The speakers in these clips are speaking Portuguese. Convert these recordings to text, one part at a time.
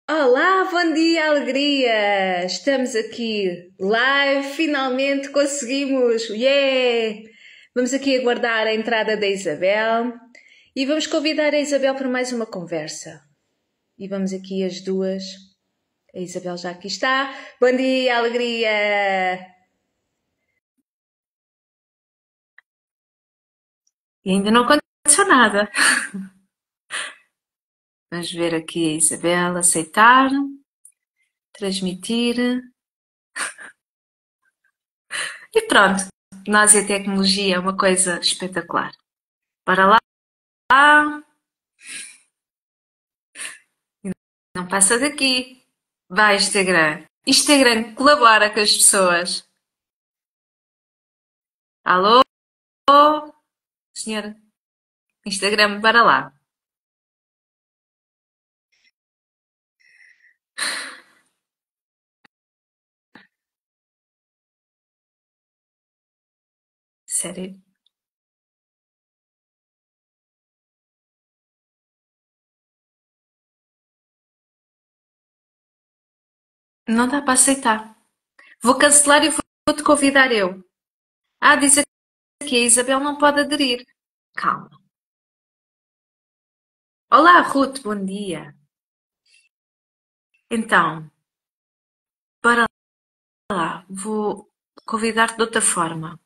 Olá, bom dia, alegria! Estamos aqui live, finalmente conseguimos! Yeah! Vamos aqui aguardar a entrada da Isabel e vamos convidar a Isabel para mais uma conversa. E vamos aqui as duas. A Isabel já aqui está. Bom dia, alegria! E ainda não aconteceu nada. Vamos ver aqui a Isabel aceitar, transmitir. E pronto, nós e a tecnologia é uma coisa espetacular. Para lá, não passa daqui. Vai, Instagram. Instagram colabora com as pessoas. Alô, senhora? Instagram, para lá. Sério? Não dá para aceitar. Vou cancelar e vou-te convidar eu. Ah, diz aqui, a Isabel não pode aderir. Calma. Olá, Ruth, bom dia. Então, para lá, vou convidar-te de outra forma.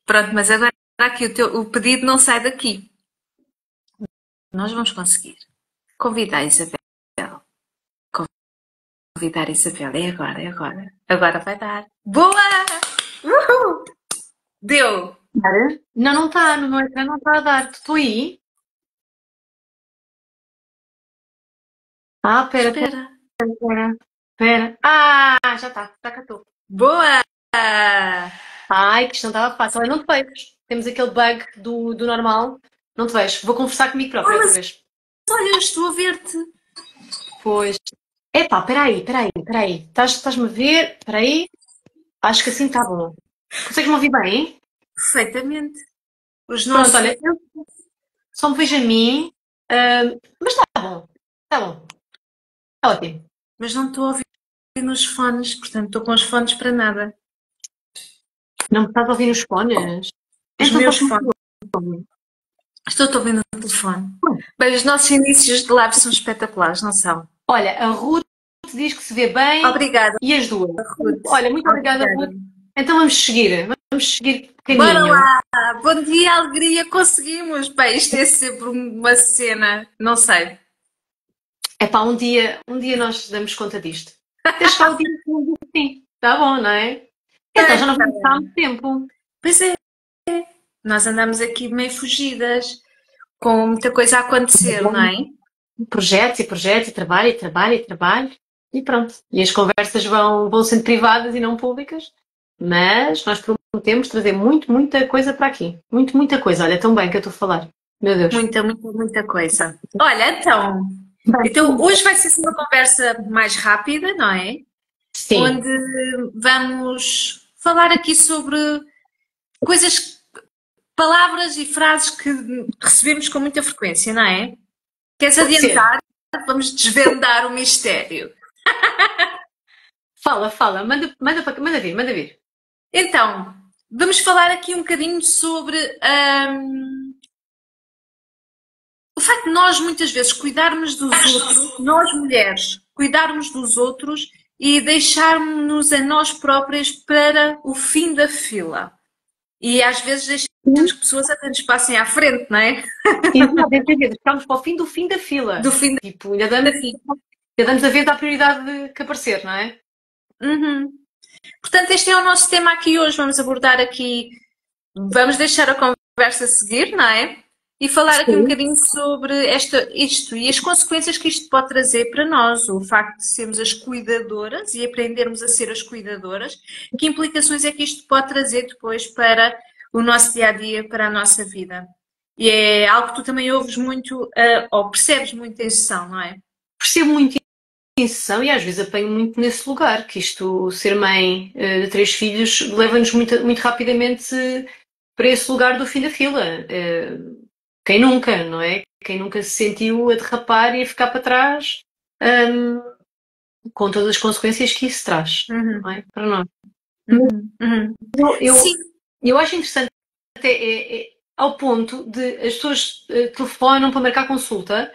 Pronto, mas agora aqui o pedido não sai daqui. Nós vamos conseguir. Convidar a Isabel. Convidar a Isabel. É agora, é agora. Agora vai dar. Boa! Uhul! Deu! Dar? Não, não está, no meu ecrã não está a dar. Estou aí? Ah, pera, pera, Espera. pera, pera. Ah, já cá estou. Boa! Ai, que isto não estava fácil. Olha, não te vejo. Temos aquele bug do normal. Não te vejo. Vou conversar comigo Oh, própria outra mas vez. olha, eu estou a ver-te. Pois. Epá, peraí. Estás-me a ver? Peraí. Acho que assim está bom. Consegues-me ouvir bem? Perfeitamente. Os Pronto, nossos. olha, eu só me vejo a mim. Mas está bom. Está bom. Está ótimo. Mas não estou a ouvir nos fones, portanto estou com os fones para nada. Não me estás a ouvir nos fones? Os Então meus posso-me fones. ouvir. Estou-te ouvindo no telefone. Bem, os nossos inícios de live são espetaculares, não são? Olha, a Ruth diz que se vê bem Obrigada, e as duas. Ruth. Olha, muito obrigada, Obrigada. Ruth. Então vamos seguir Bora caminho. lá! Bom dia, alegria, conseguimos! Bem, isto é sempre uma cena, não sei. É pá, um dia nós damos conta disto. Até chegar o dia que não diz sim. Está bom, não é? Então, já não vamos estar há muito tempo. Pois é, nós andamos aqui meio fugidas, com muita coisa a acontecer, não é? Projetos e projetos, e trabalho, e trabalho, e trabalho. E pronto. E as conversas vão sendo privadas e não públicas. Mas nós prometemos trazer muita coisa para aqui. Muita coisa. Olha, tão bem que eu estou a falar. Meu Deus. Muita coisa. Olha, então Bem, hoje vai ser assim uma conversa mais rápida, não é? sim. Onde vamos falar aqui sobre coisas, palavras e frases que recebemos com muita frequência, não é? Queres Pode ser. adiantar? Vamos desvendar o mistério. Fala. Manda vir. Então, vamos falar aqui um bocadinho sobre o facto de nós muitas vezes cuidarmos dos outros, nós mulheres, cuidarmos dos outros e deixarmos-nos a nós próprias para o fim da fila. E às vezes deixamos que pessoas até nos passem à frente, não é? Exato, entendeu? Estamos para o fim da fila. Do fim Tipo, da fila. ainda damos a vez à prioridade que aparecer, não é? Uhum. Portanto, este é o nosso tema aqui hoje. Vamos abordar aqui, vamos deixar a conversa seguir, não é? E falar aqui um Sim. bocadinho sobre isto e as consequências que isto pode trazer para nós, o facto de sermos as cuidadoras e aprendermos a ser as cuidadoras, que implicações é que isto pode trazer depois para o nosso dia a dia, para a nossa vida? E é algo que tu também ouves muito, ou percebes muito em sessão, não é? Percebo muito intenção e às vezes apanho muito nesse lugar, que isto, ser mãe de três filhos, leva-nos muito rapidamente para esse lugar do fim da fila. Quem nunca, não é? Quem nunca se sentiu a derrapar e a ficar para trás, com todas as consequências que isso traz, não é? Para nós. Eu, Sim. eu acho interessante até ao ponto de as pessoas telefonam para marcar consulta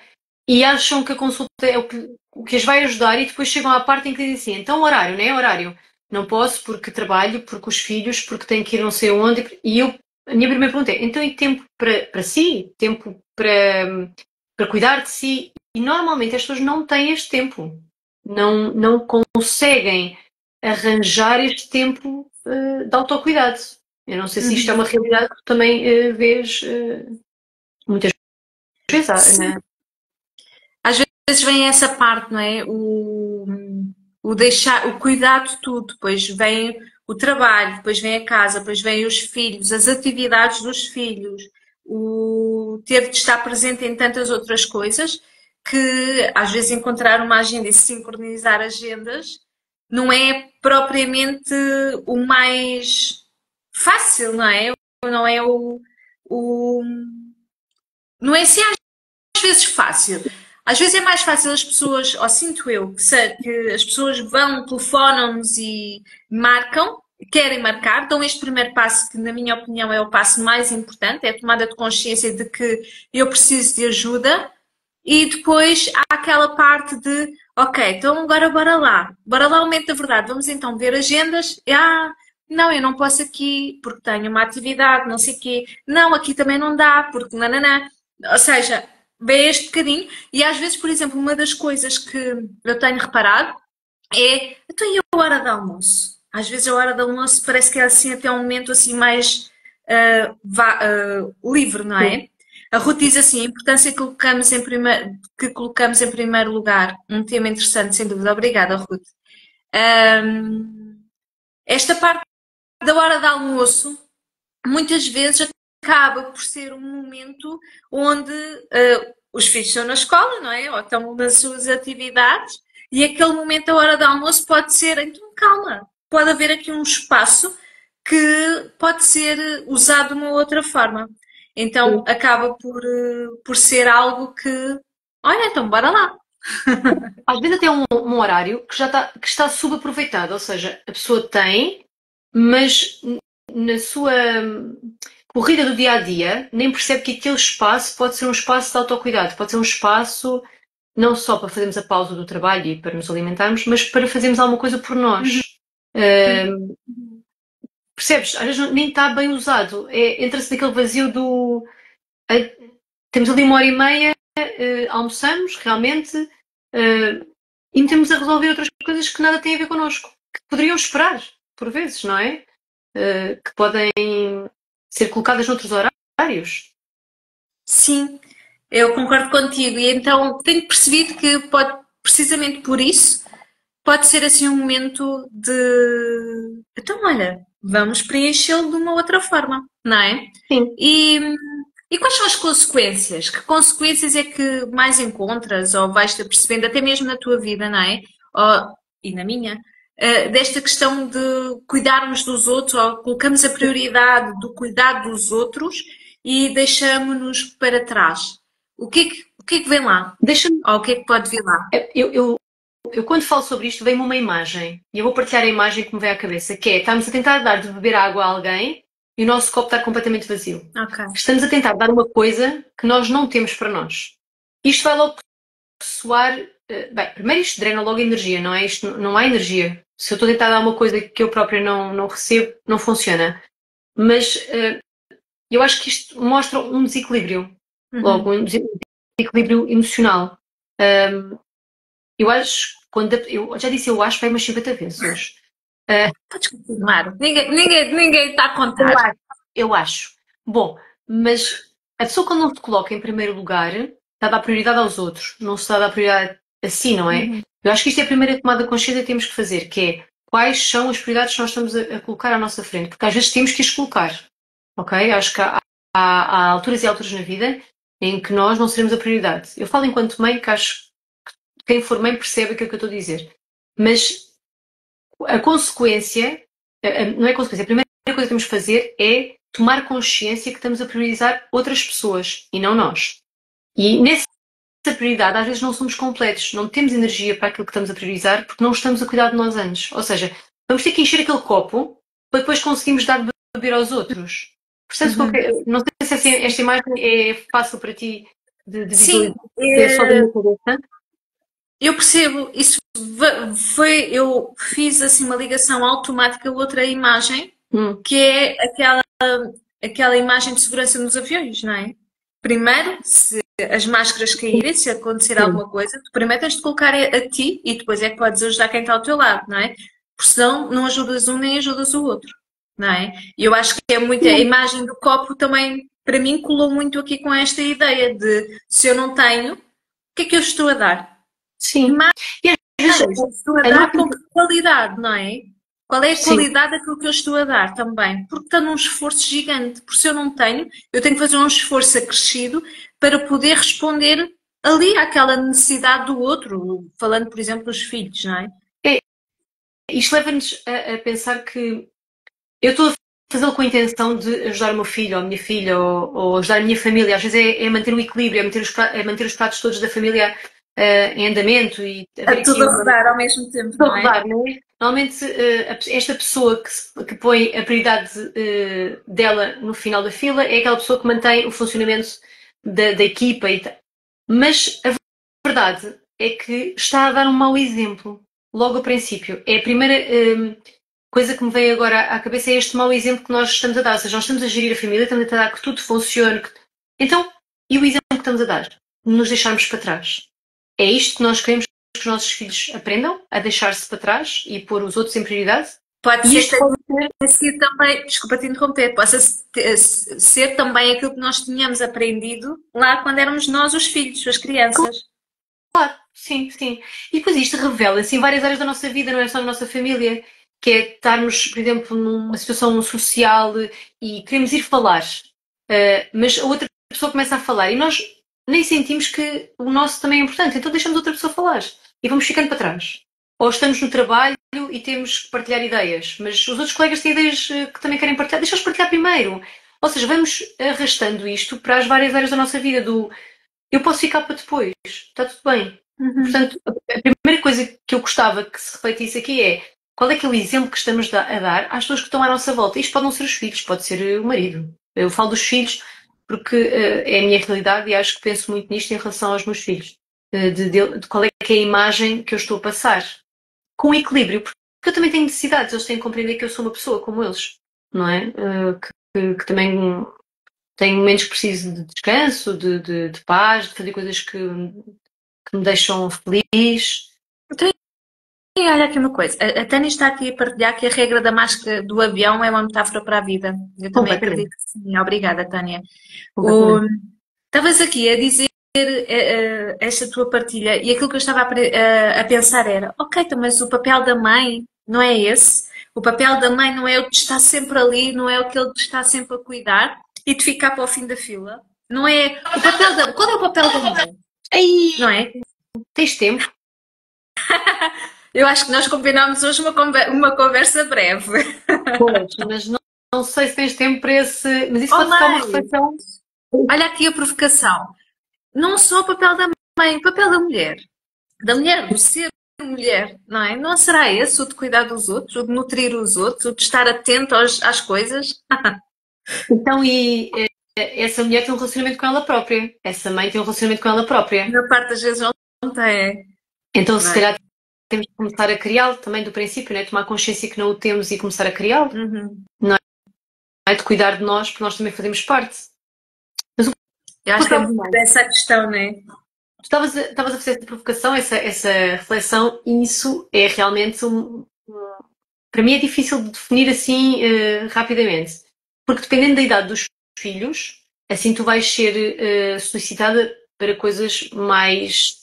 e acham que a consulta é o que as vai ajudar e depois chegam à parte em que dizem assim, então horário, não é horário? Não posso porque trabalho, porque os filhos, porque tenho que ir não sei onde. E a minha primeira pergunta é, então e tempo para si? Tempo para cuidar de si? E normalmente as pessoas não têm este tempo. Não conseguem arranjar este tempo de autocuidado. Eu não sei se isto é uma realidade que também vês muitas vezes, Sim. né? Às vezes vem essa parte, não é? O deixar, o cuidar de tudo, depois vem o trabalho, depois vem a casa, depois vem os filhos, as atividades dos filhos, o ter de estar presente em tantas outras coisas que às vezes encontrar uma agenda e sincronizar agendas não é propriamente o mais fácil, não é? Não é o não é assim às vezes fácil. Às vezes é mais fácil as pessoas, ou sinto eu, que as pessoas vão, telefonam-nos e marcam, querem marcar, dão este primeiro passo que, na minha opinião, é o passo mais importante, é a tomada de consciência de que eu preciso de ajuda e depois há aquela parte de, ok, então agora bora lá o momento da verdade, vamos então ver agendas, não, eu não posso aqui porque tenho uma atividade, não sei o quê, não, aqui também não dá, porque nananã. Ou seja, vê este bocadinho e às vezes, por exemplo, uma das coisas que eu tenho reparado é, então e a hora de almoço? Às vezes a hora de almoço parece que é assim até um momento assim mais livre, não é? A Ruth diz assim, a importância que colocamos em primeiro lugar. Um tema interessante, sem dúvida. Obrigada, Ruth. Esta parte da hora de almoço, muitas vezes acaba por ser um momento onde os filhos estão na escola, não é? Ou estão nas suas atividades, e aquele momento, a hora do almoço, pode ser, então calma, pode haver aqui um espaço que pode ser usado de uma outra forma. Então acaba por ser algo que, olha, então bora lá. Às vezes até um horário que já que está subaproveitado, ou seja, a pessoa tem, mas na sua corrida do dia a dia nem percebe que aquele espaço pode ser um espaço de autocuidado, pode ser um espaço não só para fazermos a pausa do trabalho e para nos alimentarmos, mas para fazermos alguma coisa por nós. Percebes? Às vezes nem está bem usado. Entra-se naquele vazio do. Temos ali uma hora e meia, almoçamos realmente e metemos a resolver outras coisas que nada têm a ver connosco, que poderiam esperar, por vezes, não é? Que podem ser colocadas noutros horários. Sim, eu concordo contigo. E então tenho percebido que pode, precisamente por isso, pode ser assim um momento de. Então, olha, vamos preenchê-lo de uma outra forma, não é? Sim. E quais são as consequências? Que consequências é que mais encontras ou vais-te apercebendo, até mesmo na tua vida, não é? E na minha, desta questão de cuidarmos dos outros, ou colocamos a prioridade do cuidado dos outros e deixamos-nos para trás. O que é que vem lá? Deixa-me. Ou o que é que pode vir lá? Eu quando falo sobre isto, vem-me uma imagem, e eu vou partilhar a imagem que me vem à cabeça, que é, estamos a tentar dar de beber água a alguém e o nosso copo está completamente vazio. Ok. Estamos a tentar dar uma coisa que nós não temos para nós. Isto vai logo soar... Bem, primeiro isto drena logo energia, não é? Isto não há energia. Se eu estou a tentar dar uma coisa que eu própria não recebo, não funciona. Mas eu acho que isto mostra um desequilíbrio. Logo, um desequilíbrio emocional. Eu acho, eu já disse eu acho bem umas 50 vezes hoje. Podes continuar. Ninguém está a contar. Eu acho. Bom, mas a pessoa quando não se coloca em primeiro lugar, está a dar prioridade aos outros, não se está a dar prioridade a si, não é? Eu acho que isto é a primeira tomada de consciência que temos que fazer, que é quais são as prioridades que nós estamos a colocar à nossa frente, porque às vezes temos que as colocar, ok? Acho que há alturas e alturas na vida em que nós não seremos a prioridade. Eu falo enquanto mãe, que acho que quem for mãe percebe aquilo que eu estou a dizer. Mas a consequência, não é a consequência, a primeira coisa que temos de fazer é tomar consciência que estamos a priorizar outras pessoas e não nós. E nessa prioridade, às vezes não somos completos, não temos energia para aquilo que estamos a priorizar porque não estamos a cuidar de nós antes. Ou seja, vamos ter que encher aquele copo para depois conseguirmos dar de beber aos outros. Percebes? Não sei se esta imagem é fácil para ti de Sim, visualizar, é só da minha cabeça. eu percebo. Isso foi, eu fiz assim uma ligação automática a outra imagem, que é aquela imagem de segurança nos aviões, não é? Primeiro, se as máscaras caírem, se acontecer alguma coisa, tu primeiro tens de colocar a ti e depois é que podes ajudar quem está ao teu lado, não é? Porque senão não ajudas um nem ajudas o outro, não é? E eu acho que é muito, a imagem do copo também, para mim, colou muito aqui com esta ideia de se eu não tenho, o que é que eu estou a dar? Sim. E às vezes estou a dar com qualidade, não é? Qual é a qualidade daquilo que eu estou a dar também? Porque está num esforço gigante. Porque se eu não tenho, eu tenho que fazer um esforço acrescido para poder responder ali àquela necessidade do outro. Falando, por exemplo, dos filhos, não é? Isto leva-nos a pensar que eu estou a fazê-lo com a intenção de ajudar o meu filho ou a minha filha ou ajudar a minha família. Às vezes é manter o equilíbrio, é manter os pratos todos da família em andamento e tudo a rodar ao mesmo tempo, não é? Rodar, não é? Normalmente esta pessoa que põe a prioridade dela no final da fila é aquela pessoa que mantém o funcionamento da equipa e tal. Mas a verdade é que está a dar um mau exemplo logo ao princípio. É a primeira coisa que me veio agora à cabeça, é este mau exemplo que nós estamos a dar. Ou seja, nós estamos a gerir a família, estamos a tentar que tudo funcione. Então, e o exemplo que estamos a dar? Nos deixarmos para trás. É isto que nós queremos que os nossos filhos aprendam a deixar-se para trás e pôr os outros em prioridade? Pode ser que tenha sido também, desculpa te interromper, possa ser também aquilo que nós tínhamos aprendido lá quando éramos nós os filhos, as crianças. Claro, sim, sim. E depois isto revela-se em várias áreas da nossa vida, não é só na nossa família, que é estarmos, por exemplo, numa situação social e queremos ir falar, mas a outra pessoa começa a falar e nós nem sentimos que o nosso também é importante, então deixamos outra pessoa falar e vamos ficando para trás. Ou estamos no trabalho e temos que partilhar ideias, mas os outros colegas têm ideias que também querem partilhar, deixa-os partilhar primeiro. Ou seja, vamos arrastando isto para as várias áreas da nossa vida, do eu posso ficar para depois, está tudo bem. Portanto, a primeira coisa que eu gostava que se refletisse aqui é qual é que é o exemplo que estamos a dar às pessoas que estão à nossa volta. Isto pode não ser os filhos, pode ser o marido. Eu falo dos filhos porque é a minha realidade e acho que penso muito nisto em relação aos meus filhos. De qual é que é a imagem que eu estou a passar. Com equilíbrio, porque eu também tenho necessidades, eles têm que compreender que eu sou uma pessoa como eles, não é? Que também tenho momentos que preciso de descanso, de paz, de fazer coisas que me deixam feliz. Então, olha aqui uma coisa, a Tânia está aqui a partilhar que a regra da máscara do avião é uma metáfora para a vida. Eu também acredito que sim. Obrigada, Tânia. Estavas aqui a dizer esta tua partilha e aquilo que eu estava a pensar era, ok, então, mas o papel da mãe não é esse? O papel da mãe não é o de estar sempre ali, não é o que ele está sempre a cuidar e de ficar para o fim da fila? Não é o papel da... Qual é o papel da mãe? Não é? Tens tempo? Eu acho que nós combinámos hoje uma conversa breve. Pois, mas não sei se tens tempo para esse... Mas isso pode ficar uma reflexão. Olha aqui a provocação. Não só o papel da mãe, o papel da mulher. Da mulher, do ser mulher, não é? Não será esse o de cuidar dos outros, o de nutrir os outros, o de estar atento às coisas? Então, e essa mulher tem um relacionamento com ela própria. Essa mãe tem um relacionamento com ela própria. Na parte das vezes não tem. Então, se calhar, temos que começar a criá-lo também do princípio, não é? Tomar consciência que não o temos e começar a criá-lo. Não é de cuidar de nós, porque nós também fazemos parte. Mas eu acho que é muito essa questão, não é? Tu estavas a fazer essa provocação, essa reflexão, e isso é realmente para mim é difícil de definir assim rapidamente. Porque dependendo da idade dos filhos, assim tu vais ser solicitada para coisas mais...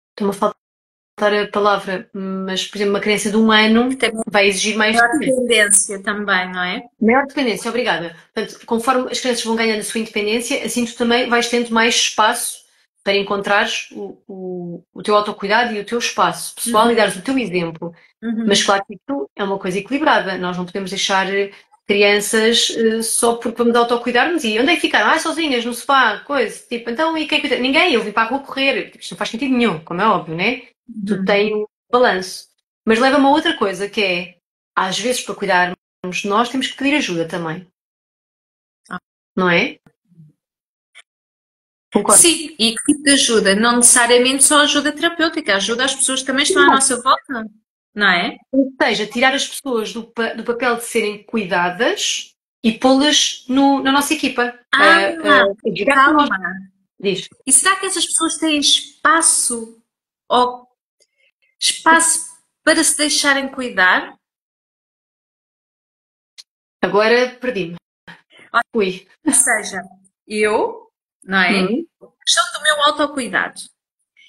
Estou-me a faltar a palavra, mas por exemplo uma criança de 1 ano vai exigir mais... Maior dependência também, não é? Maior dependência, obrigada. Portanto, conforme as crianças vão ganhando a sua independência, assim tu também vais tendo mais espaço para encontrares o teu autocuidado e o teu espaço pessoal e dares o teu exemplo. Mas claro que isso é uma coisa equilibrada. Nós não podemos deixar crianças só porque vamos autocuidar-nos e onde é que ficaram? Sozinhas, no sofá, coisa. Tipo, então, e quem cuida? Ninguém, eu vim para a rua correr. Tipo, isto não faz sentido nenhum, como é óbvio, né? Tudo tem um balanço. Mas leva-me a outra coisa, que é, às vezes, para cuidarmos de nós, temos que pedir ajuda também. Não é? Concordo. Sim, e que tipo de ajuda? Não necessariamente só ajuda terapêutica, ajuda às pessoas que também estão à nossa volta, não é? Ou seja, tirar as pessoas do papel de serem cuidadas e pô-las na nossa equipa. Calma. Diz. E será que essas pessoas têm espaço ou espaço para se deixarem cuidar? Agora perdi-me. Ui. Ou seja, eu, não é? A questão do meu autocuidado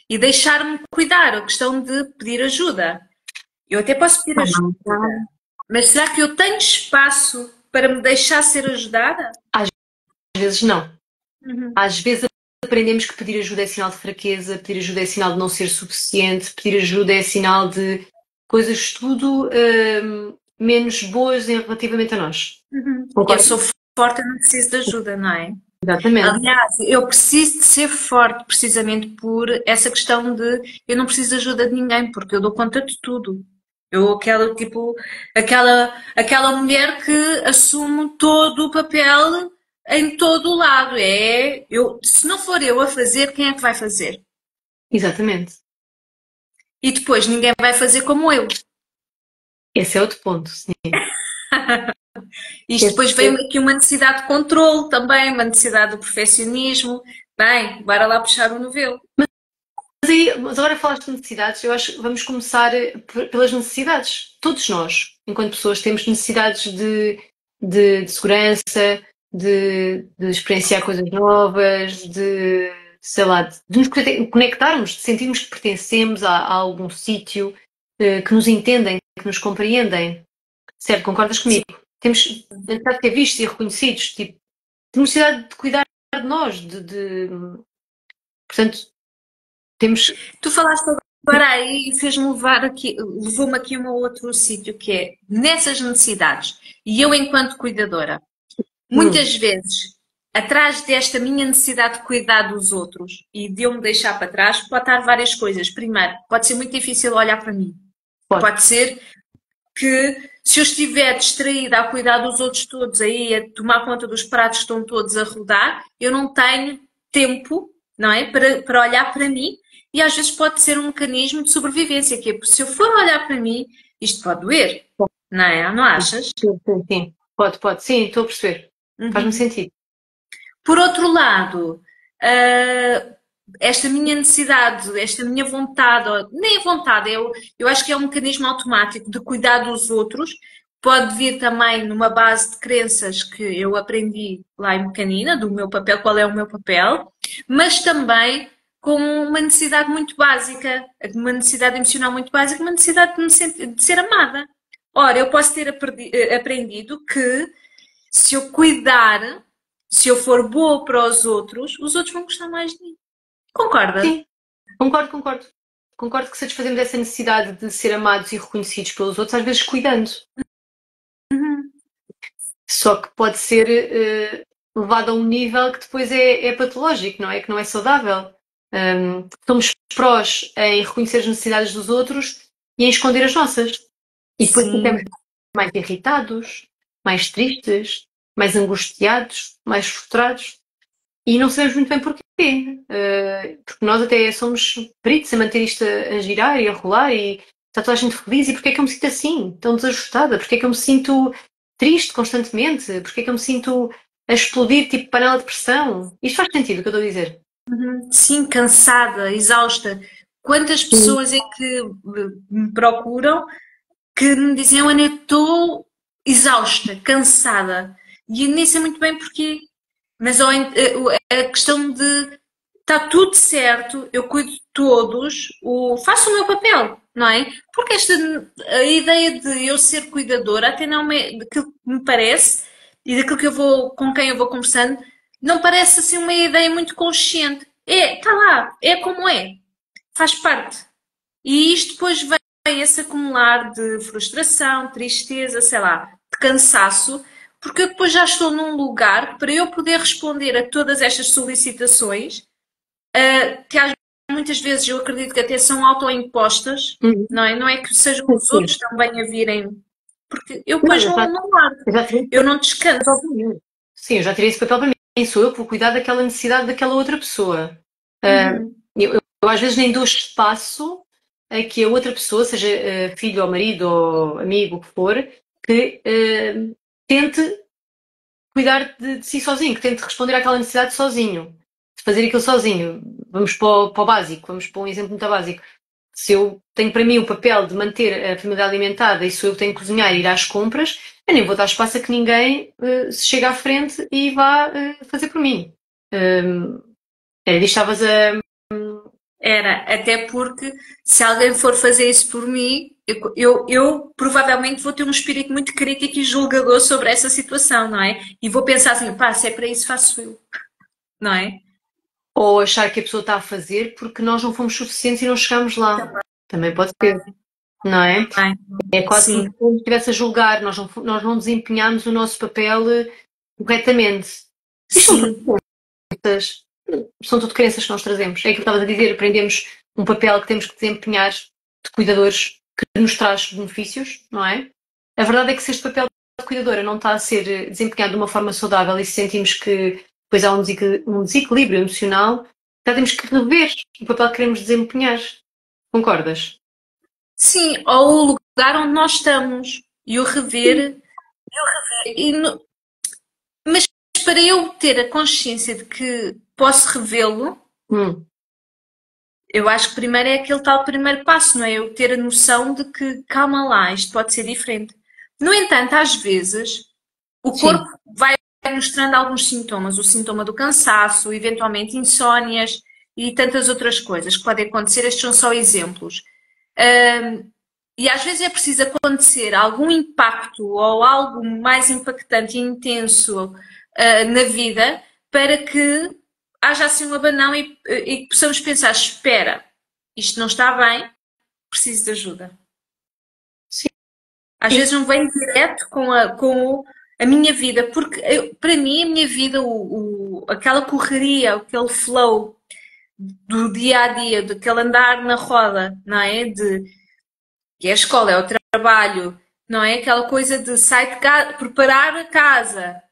e deixar-me cuidar, a questão de pedir ajuda. Eu até posso pedir ajuda, mas será que eu tenho espaço para me deixar ser ajudada? Às vezes não. Às vezes aprendemos que pedir ajuda é sinal de fraqueza, pedir ajuda é sinal de não ser suficiente, pedir ajuda é sinal de coisas tudo menos boas relativamente a nós. Eu sou forte, eu não preciso de ajuda, não é? Exatamente. Aliás, eu preciso de ser forte precisamente por essa questão de eu não preciso de ajuda de ninguém, porque eu dou conta de tudo. Eu, aquela mulher que assume todo o papel em todo o lado. Se não for eu a fazer, quem é que vai fazer? Exatamente. E depois ninguém vai fazer como eu. Esse é outro ponto, sim. Isto depois vem aqui uma necessidade de controle também, uma necessidade do perfeccionismo. Bem, bora lá puxar o novelo. Mas agora falaste de necessidades, eu acho que vamos começar pelas necessidades. Todos nós, enquanto pessoas, temos necessidades de segurança, de experienciar coisas novas, sei lá, de nos conectarmos, de sentirmos que pertencemos a algum sítio, que nos entendem, que nos compreendem. Certo, concordas comigo? Temos necessidade de ser vistos e reconhecidos, tipo, temos necessidade de cuidar de nós, portanto, temos... Tu falaste agora aí e fez-me levar aqui, levou-me aqui a um outro sítio que é nessas necessidades. E eu, enquanto cuidadora, muitas vezes, atrás desta minha necessidade de cuidar dos outros e de eu me deixar para trás, pode estar várias coisas. Primeiro, pode ser muito difícil olhar para mim. Pode ser que se eu estiver distraída a cuidar dos outros todos, aí a tomar conta dos pratos que estão todos a rodar, eu não tenho tempo, não é, para olhar para mim. E às vezes pode ser um mecanismo de sobrevivência, que é, se eu for olhar para mim, isto pode doer, não é? Não achas? Sim. Pode. Sim, estou a perceber. Faz-me sentido. Por outro lado, esta minha necessidade, esta minha vontade, nem a vontade, eu acho que é um mecanismo automático de cuidar dos outros, pode vir também numa base de crenças que eu aprendi lá em pequenina, do meu papel, qual é o meu papel, mas também com uma necessidade muito básica, uma necessidade emocional muito básica, uma necessidade de ser amada. Ora, eu posso ter aprendido que se eu cuidar, se eu for boa para os outros vão gostar mais de mim. Concorda? Sim, concordo. Concordo que satisfazemos essa necessidade de ser amados e reconhecidos pelos outros, às vezes cuidando. Só que pode ser levado a um nível que depois é patológico, não é? Que não é saudável. Somos prós em reconhecer as necessidades dos outros e em esconder as nossas. E depois ficamos mais irritados, mais tristes, mais angustiados, mais frustrados. E não sabemos muito bem porquê. Porque nós até somos peritos a manter isto a girar e a rolar e está toda a gente feliz. E porquê é que eu me sinto assim, tão desajustada? Porquê é que eu me sinto triste constantemente? Porquê é que eu me sinto a explodir tipo panela de pressão? Isto faz sentido o que eu estou a dizer? Sim, cansada, exausta. Quantas pessoas é que me procuram que me dizem, Ana, eu estou exausta, cansada. E eu nem sei muito bem porquê. Mas a questão de está tudo certo, eu cuido de todos, faço o meu papel, não é? Porque a ideia de eu ser cuidadora, até não daquilo que me parece e daquilo que com quem eu vou conversando, não parece assim uma ideia muito consciente. Está lá, é como é, faz parte. E isto depois vem a se acumular de frustração, tristeza, sei lá, de cansaço, porque eu depois já estou num lugar que, para eu poder responder a todas estas solicitações, que muitas vezes eu acredito que até são autoimpostas, não é? Não é que sejam os Sim. outros também a virem, porque eu Não, depois eu já, não largo, eu já tirei eu não descanso. Sim, eu já tirei esse papel para mim. Sou eu que vou cuidar daquela necessidade daquela outra pessoa. Uhum. Eu às vezes nem dou espaço a que a outra pessoa, seja filho ou marido ou amigo, o que for, que tente cuidar de si sozinho, que tente responder àquela necessidade sozinho, de fazer aquilo sozinho. Vamos para o básico, vamos para um exemplo muito básico. Se eu tenho para mim o papel de manter a família alimentada e sou eu que tenho que cozinhar e ir às compras, eu nem vou dar espaço a que ninguém se chegue à frente e vá fazer por mim. Era disto que estavas a. Era, até porque se alguém for fazer isso por mim, eu provavelmente vou ter um espírito muito crítico e julgador sobre essa situação, não é? E vou pensar assim, pá, se é para isso faço eu, não é? Ou achar que a pessoa está a fazer porque nós não fomos suficientes e não chegámos lá. Também pode ser, não é? Bem, É quase como sim, se nos estivesse a julgar, nós não desempenhámos o nosso papel corretamente. Isto sim, são tudo crenças que nós trazemos. É aquilo que estavas a dizer, aprendemos um papel que temos que desempenhar de cuidadores que nos traz benefícios, não é? A verdade é que se este papel de cuidadora não está a ser desempenhado de uma forma saudável e se sentimos que depois há um desequilíbrio emocional, já temos que rever o papel que queremos desempenhar. Concordas? sim, ou o lugar onde nós estamos e o rever, e mas para eu ter a consciência de que posso revê-lo, Hum, eu acho que primeiro é aquele tal primeiro passo, não é? Eu ter a noção de que, calma lá, isto pode ser diferente. No entanto, às vezes, o corpo sim. vai mostrando alguns sintomas, o sintoma do cansaço, eventualmente insónias e tantas outras coisas que podem acontecer. Estes são só exemplos. E às vezes é preciso acontecer algum impacto ou algo mais impactante e intenso na vida para que haja assim um abanão e possamos pensar: espera, isto não está bem, preciso de ajuda. Sim. Às vezes não vem direto com a minha vida, porque para mim a minha vida, aquela correria, aquele flow do dia a dia, daquele andar na roda, não é? Que é a escola, é o trabalho, não é? Aquela coisa de sair de casa, preparar a casa,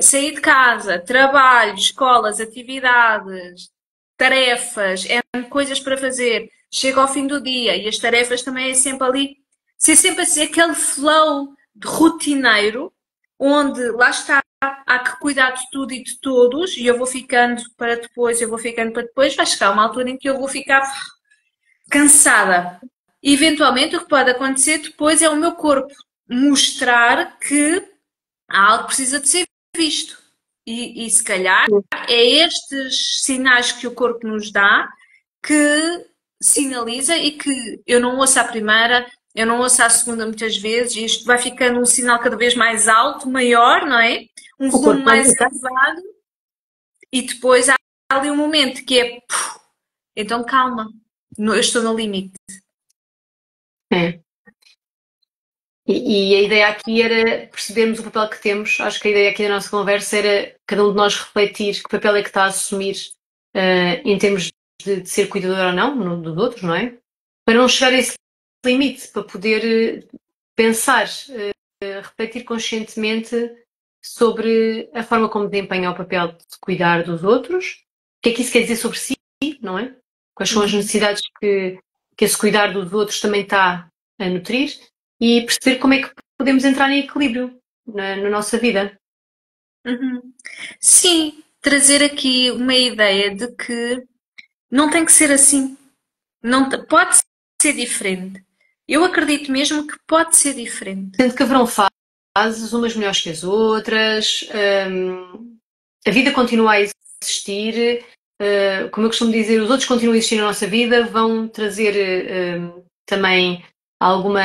sair de casa, trabalho, escolas, atividades, tarefas, coisas para fazer. Chega ao fim do dia e as tarefas também é sempre ali. Ser sempre assim, aquele flow de rotineiro, onde lá está, há que cuidar de tudo e de todos, e eu vou ficando para depois, eu vou ficando para depois, vai chegar uma altura em que eu vou ficar cansada. Eventualmente, o que pode acontecer depois é o meu corpo mostrar que há algo que precisa de ser visto. E se calhar é estes sinais que o corpo nos dá que sinaliza e que eu não ouço a primeira, eu não ouço a segunda muitas vezes, e isto vai ficando um sinal cada vez mais alto, maior, não é? Um O volume corpo vai mais indicar. elevado, e depois há ali um momento que é então calma, eu estou no limite. É. E a ideia aqui era percebermos o papel que temos. Acho que a ideia aqui da nossa conversa era cada um de nós refletir que papel é que está a assumir em termos de ser cuidador ou não dos outros, não é? Para não chegar a esse limite, para poder pensar, refletir conscientemente sobre a forma como desempenha o papel de cuidar dos outros, o que é que isso quer dizer sobre si, não é? Quais são as Uhum. necessidades que esse cuidar dos outros também está a nutrir e perceber como é que podemos entrar em equilíbrio na nossa vida. Uhum. Sim, trazer aqui uma ideia de que não tem que ser assim. Não pode ser diferente. Eu acredito mesmo que pode ser diferente. Sendo que haverão fases, umas melhores que as outras, a vida continua a existir, como eu costumo dizer, os outros continuam a existir na nossa vida, vão trazer também alguma,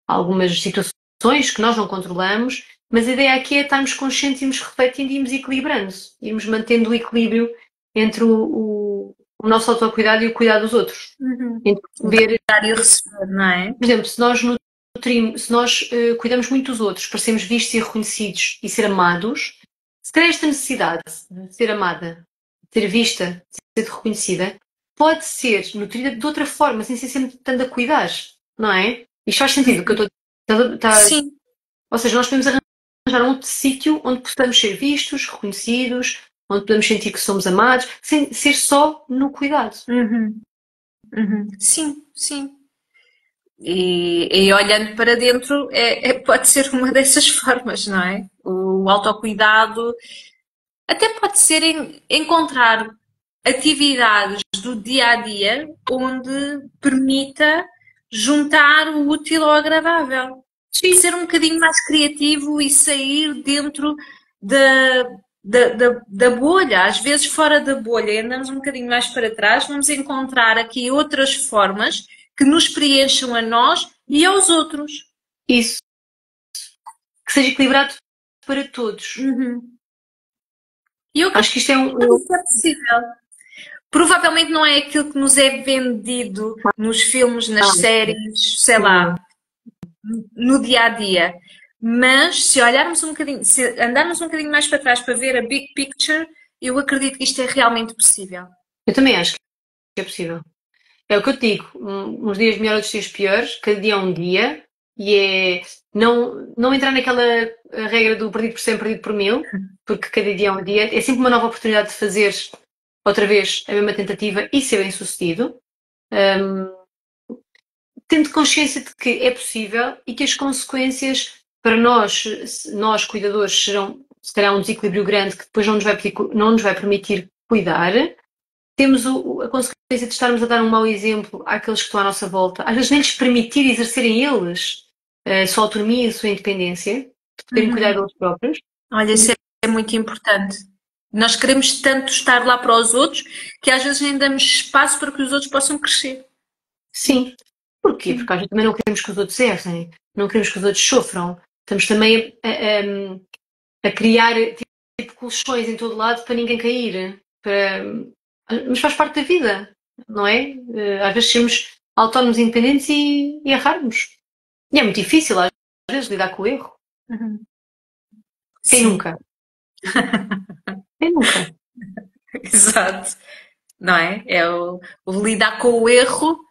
algumas situações que nós não controlamos, mas a ideia aqui é estarmos conscientes, irmos refletindo e irmos equilibrando, irmos mantendo o equilíbrio entre o nosso autocuidado e o cuidado dos outros. Uhum. Entre O ver, dar e o receber, não é? por exemplo, se nós cuidamos muito dos outros para sermos vistos e reconhecidos e ser amados, se calhar esta necessidade de ser amada, de ser vista, de ser reconhecida, pode ser nutrida de outra forma, sem ser sempre tanto a cuidar, não é? Isto faz sentido, o que eu estou... Sim. Ou seja, nós podemos arranjar um outro sítio onde possamos ser vistos, reconhecidos, onde podemos sentir que somos amados, sem ser só no cuidado. Sim, sim. E olhando para dentro, pode ser uma dessas formas, não é? O autocuidado até pode ser encontrar atividades do dia a dia onde permita juntar o útil ao agradável. Sim. Ser um bocadinho mais criativo e sair dentro da bolha, às vezes fora da bolha, e andamos um bocadinho mais para trás, vamos encontrar aqui outras formas que nos preencham a nós e aos outros. Isso. Que seja equilibrado para todos. E eu acho que isto é isso é possível. Provavelmente não é aquilo que nos é vendido nos filmes, nas séries, sei lá, no dia a dia. Mas se olharmos um bocadinho, se andarmos um bocadinho mais para trás para ver a big picture, eu acredito que isto é realmente possível. Eu também acho que é possível. É o que eu te digo, uns dias melhores, outros dias piores, cada dia é um dia, e é não entrar naquela regra do perdido por 100, perdido por 1000, porque cada dia é um dia, é sempre uma nova oportunidade de fazer outra vez a mesma tentativa e ser bem sucedido, tendo consciência de que é possível e que as consequências para nós cuidadores, serão se calhar um desequilíbrio grande que depois não nos vai permitir cuidar. Temos a consequência de estarmos a dar um mau exemplo àqueles que estão à nossa volta, às vezes nem lhes permitir exercerem eles a sua autonomia e a sua independência, de poderem cuidar deles próprios. Olha, isso é muito importante. Nós queremos tanto estar lá para os outros que às vezes nem damos espaço para que os outros possam crescer. Sim. Porquê? Porque às vezes também não queremos que os outros errem, não queremos que os outros sofram. Estamos também a criar tipo colchões em todo lado para ninguém cair. Mas faz parte da vida, não é? Às vezes sermos autónomos e independentes e errarmos. E é muito difícil, às vezes, lidar com o erro. Quem Sim. nunca? Quem nunca? Exato. Não é? É o lidar com o erro,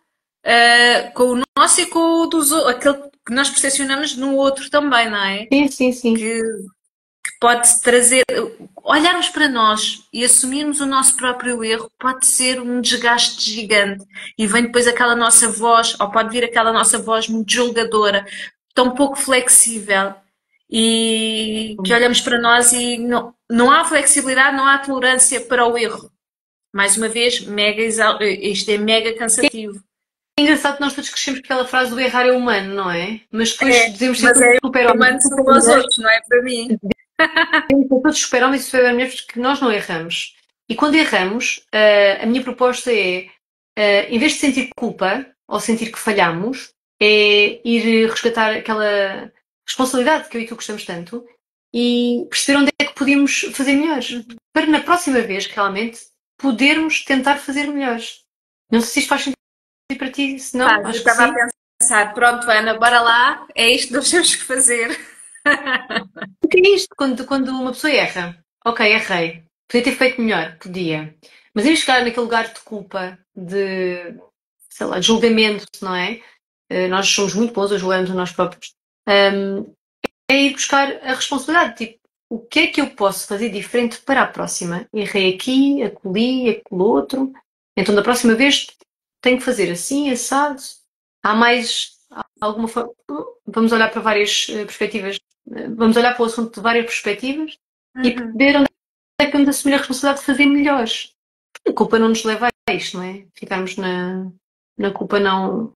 com o nosso e com o dos outros, aquele que nós percepcionamos no outro também, não é? Sim. Que pode trazer, olharmos para nós e assumirmos o nosso próprio erro pode ser um desgaste gigante. E vem depois aquela nossa voz, ou pode vir aquela nossa voz muito julgadora, tão pouco flexível. E que olhamos para nós e não há flexibilidade, não há tolerância para o erro. Mais uma vez, isto é mega cansativo. É engraçado que nós todos crescemos com aquela frase do errar é humano, não é? Mas depois dizemos Mas sempre é super-homens. humano são para os outros, não é para mim. Todos super-homens e super-mulheres que nós não erramos. E quando erramos, a minha proposta é, em vez de sentir culpa ou sentir que falhamos, é ir resgatar aquela responsabilidade que eu e tu gostamos tanto e perceber onde é que podíamos fazer melhor. Para na próxima vez, realmente, podermos tentar fazer melhores. Não sei se isto faz sentido para ti, se não, Eu acho que estava sim. a pensar, pronto, Ana, bora lá, é isto que nós temos que fazer. O que é isto? Quando uma pessoa erra, ok, errei, podia ter feito melhor, podia. Mas em chegar naquele lugar de culpa, de, sei lá, de julgamento, não é? Nós somos muito bons a julgarmos a nós próprios. É ir buscar a responsabilidade, tipo, o que é que eu posso fazer diferente para a próxima? Errei aqui, acolhi, aquele outro. Então, da próxima vez, tenho que fazer assim, assado. Há mais alguma forma. Vamos olhar para várias perspectivas. Vamos olhar para o assunto de várias perspectivas e perceber onde é que vamos assumir a responsabilidade de fazer melhores. A culpa não nos leva a isto, não é? Ficarmos na culpa, não.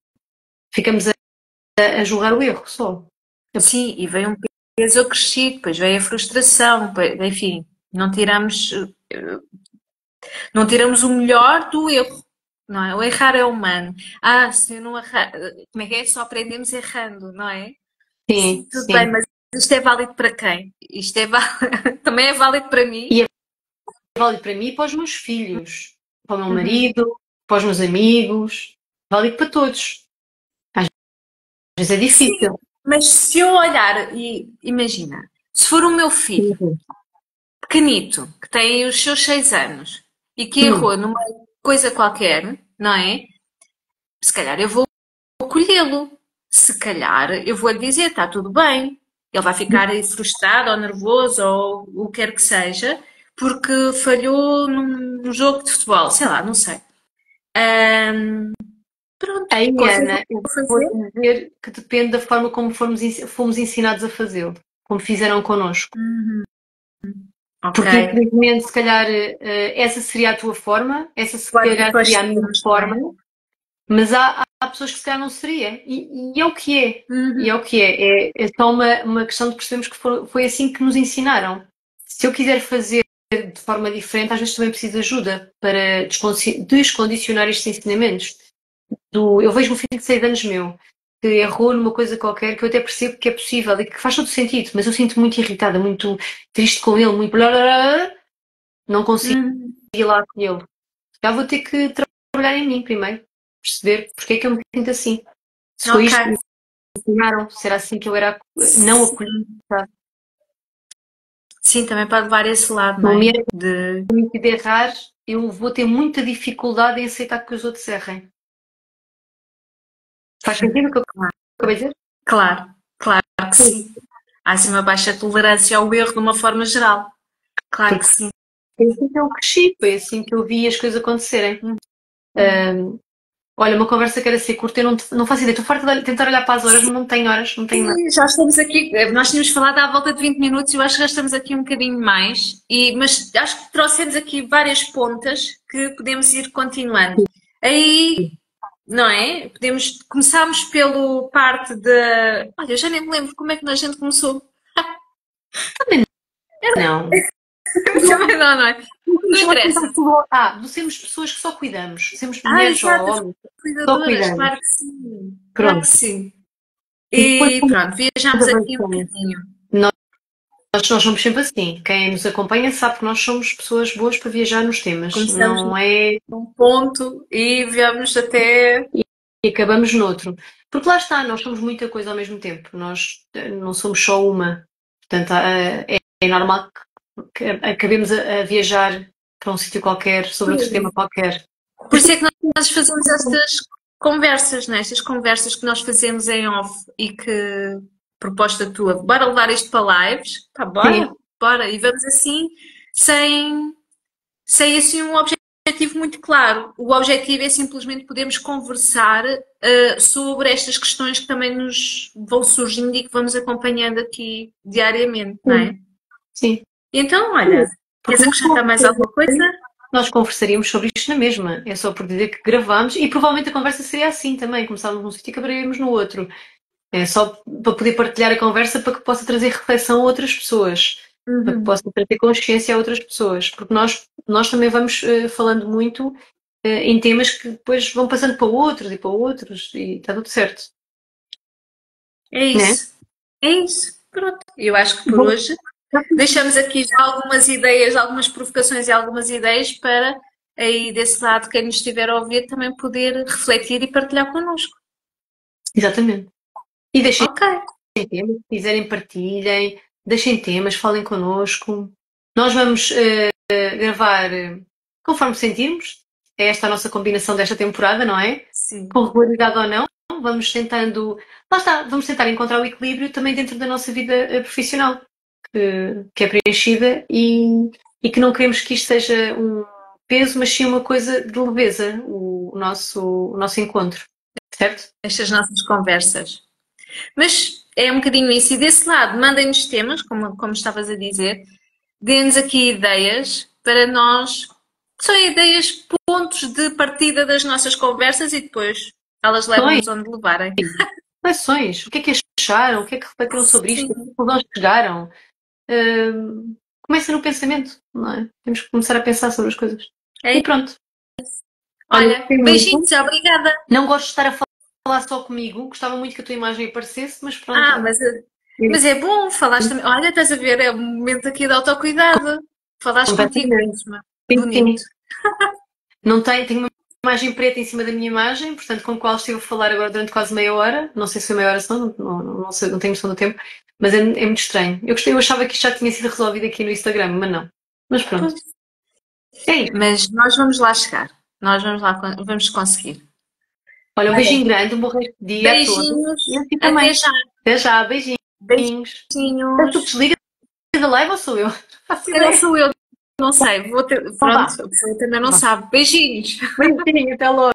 Ficamos a julgar o erro só. Sim, e vem um peso acrescido, depois vem a frustração, enfim, não tiramos o melhor do erro, não é? O errar é humano. Se eu não errar, como é que é? Só aprendemos errando, não é? Sim, Tudo sim. bem, mas isto é válido para quem? Também é válido para mim? E é válido para mim e para os meus filhos, para o meu marido, para os meus amigos, válido para todos. Às vezes é difícil. Mas se eu olhar e imagina, se for o meu filho Uhum. pequenito, que tem os seus 6 anos e que errou numa coisa qualquer, não é? Se calhar eu vou acolhê-lo. Se calhar eu vou lhe dizer, está tudo bem. Ele vai ficar aí frustrado ou nervoso ou o que quer que seja, porque falhou num jogo de futebol, sei lá, não sei. Ahm, pronto, Aí, coisas Ana, eu para vou fazer. dizer que depende da forma como fomos ensinados a fazê-lo, como fizeram connosco. Ok. Porque, infelizmente, se calhar, essa seria a tua forma, essa se Pode calhar depois seria a minha termos, não forma, é? mas há pessoas que se calhar não seria. E é o que é. E Uhum. é o que é. É só uma questão de percebermos que foi assim que nos ensinaram. Se eu quiser fazer de forma diferente, às vezes também preciso de ajuda para descondicionar estes ensinamentos. Eu vejo um filho de 6 anos meu que errou numa coisa qualquer que eu até percebo que é possível e que faz todo sentido, mas eu sinto muito irritada, muito triste com ele, muito blá, blá, blá, não consigo Uhum. ir lá com ele. Já vou ter que trabalhar em mim primeiro, perceber porque é que eu me sinto assim. Se foi Ok. isto que me ensinaram, se era assim que eu era não acolhida. Sim, também pode levar esse lado, Se não o é? me é De... permitido errar, eu vou ter muita dificuldade em aceitar que os outros errem. Faz sentido o que eu acabei de dizer? Claro, claro que sim. Há assim uma baixa tolerância ao erro de uma forma geral. Claro que Porque sim. foi assim que eu cresci, foi assim que eu vi as coisas acontecerem. Uhum. Olha, uma conversa que era ser curta, eu não faço ideia. Estou farta de tentar olhar para as horas, mas não tenho horas, não tenho nada. E já estamos aqui, nós tínhamos falado à volta de 20 minutos e eu acho que já estamos aqui um bocadinho mais, mas acho que trouxemos aqui várias pontas que podemos ir continuando. Aí, não é? Podemos, começarmos pelo parte de. Olha, eu já nem me lembro como é que a gente começou. Não. Também não, não é? Não Nós tentamos interessa. tudo. Sermos pessoas que só cuidamos. Sermos Ah, mulheres ou exato, as homens, só cuidadoras, cuidamos. claro que sim. Claro que Pronto. sim. E depois E fomos pronto, viajamos aqui um avançando. bocadinho. Nós somos sempre assim. Quem nos acompanha sabe que nós somos pessoas boas para viajar nos temas. Começamos Não é. num ponto e viemos até. E acabamos noutro. Porque lá está, nós somos muita coisa ao mesmo tempo. Nós não somos só uma. Portanto, é normal que acabemos a viajar para um sítio qualquer, sobre outro tema qualquer. Por isso é que nós fazemos estas conversas, né? Estas conversas que nós fazemos em off e que proposta tua, bora levar isto para lives? Tá, Sim, bora, bora. E vamos assim, sem, sem assim um objetivo muito claro. O objetivo é simplesmente podermos conversar sobre estas questões que também nos vão surgindo e que vamos acompanhando aqui diariamente, não é? sim, sim. Então, olha, Porque queres acrescentar mais alguma coisa? nós conversaríamos sobre isto na mesma. É só por dizer que gravamos e provavelmente a conversa seria assim também. Começávamos num sítio e acabaríamos no outro. É só para poder partilhar a conversa para que possa trazer reflexão a outras pessoas. Para que Uhum. possa trazer consciência a outras pessoas. Porque nós também vamos falando muito em temas que depois vão passando para outros e para outros e está tudo certo. É Né? isso. É isso. Pronto. Eu acho que por Bom, hoje deixamos aqui já algumas ideias, algumas provocações e algumas ideias para aí desse lado, quem nos estiver a ouvir, também poder refletir e partilhar connosco. exatamente. E deixem Ok. temas, se quiserem partilhem, deixem temas, falem connosco. Nós vamos gravar conforme sentirmos. É esta a nossa combinação desta temporada, não é? Sim. Com regularidade ou não, vamos tentando. Lá está, vamos tentar encontrar o equilíbrio também dentro da nossa vida profissional, que é preenchida e que não queremos que isto seja um peso, mas sim uma coisa de leveza, o nosso encontro, certo? Estas nossas conversas. Mas é um bocadinho isso. E desse lado, mandem-nos temas, como estavas a dizer, dê-nos aqui ideias para nós. São ideias, pontos de partida das nossas conversas e depois elas Sonhos, levam-nos onde levarem. reflexões, o que é que acharam, o que é que refletiram sobre isto, a que Sim. conclusões chegaram. Começa no pensamento, não é? Temos que começar a pensar sobre as coisas. É E isso. pronto. Olha, Olha, gostei muito. beijinhos, obrigada. Não gosto de estar a falar só comigo. Gostava muito que a tua imagem aparecesse, mas Ah, pronto. mas é bom, falaste também. Olha, estás a ver, é um momento aqui de autocuidado. Falaste contigo Completamente. mesma. Sim, Bonito. sim. Não tenho imagem preta em cima da minha imagem, portanto, com a qual estive a falar agora durante quase meia hora. Não sei se foi meia hora, não sei, não tenho noção do tempo, mas é muito estranho. Eu achava que isto já tinha sido resolvido aqui no Instagram, mas não. Mas pronto. É isso. Mas nós vamos lá chegar. Nós vamos conseguir. Olha, um beijinho grande, um bom resto de dia a todos. Beijinhos. E a ti também. Até já. Até já, beijinhos. Beijinhos. Tu desligas da live ou sou eu? Se calhar sou eu, não sei. Pronto, a pessoa também não sabe. Beijinhos. Beijinho, até logo.